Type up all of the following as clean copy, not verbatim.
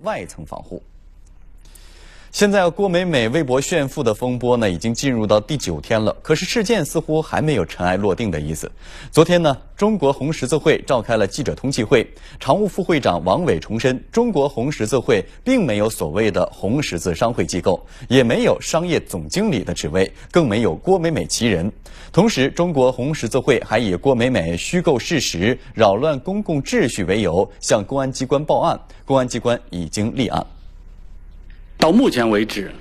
外层防护。现在郭美美微博炫富的风波呢，已经进入到第9天了。可是事件似乎还没有尘埃落定的意思。昨天呢，中国红十字会召开了记者通气会，常务副会长王伟重申，中国红十字会并没有所谓的红十字商会机构，也没有商业总经理的职位，更没有郭美美其人。同时，中国红十字会还以郭美美虚构事实、扰乱公共秩序为由，向公安机关报案，公安机关已经立案。到目前为止，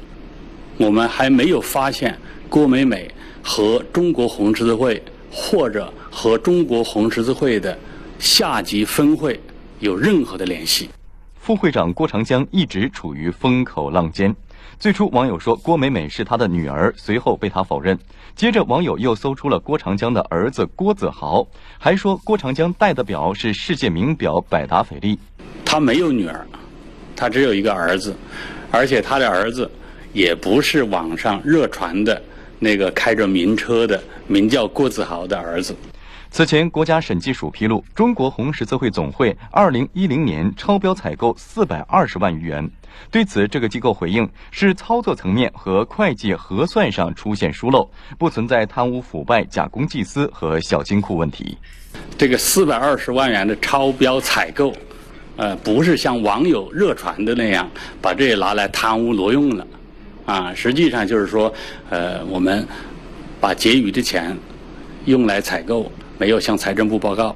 我们还没有发现郭美美和中国红十字会或者和中国红十字会的下级分会有任何的联系。副会长郭长江一直处于风口浪尖。最初网友说郭美美是他的女儿，随后被他否认。接着网友又搜出了郭长江的儿子郭子豪，还说郭长江戴的表是世界名表百达翡丽。他没有女儿，他只有一个儿子。而且他的儿子也不是网上热传的那个开着名车的名叫郭子豪的儿子。此前，国家审计署披露，中国红十字会总会2010年超标采购420万余元。对此，这个机构回应是操作层面和会计核算上出现疏漏，不存在贪污腐败、假公济私和小金库问题。这个420万元的超标采购。不是像网友热传的那样把这拿来贪污挪用了，实际上就是说，我们把结余的钱用来采购，没有向财政部报告。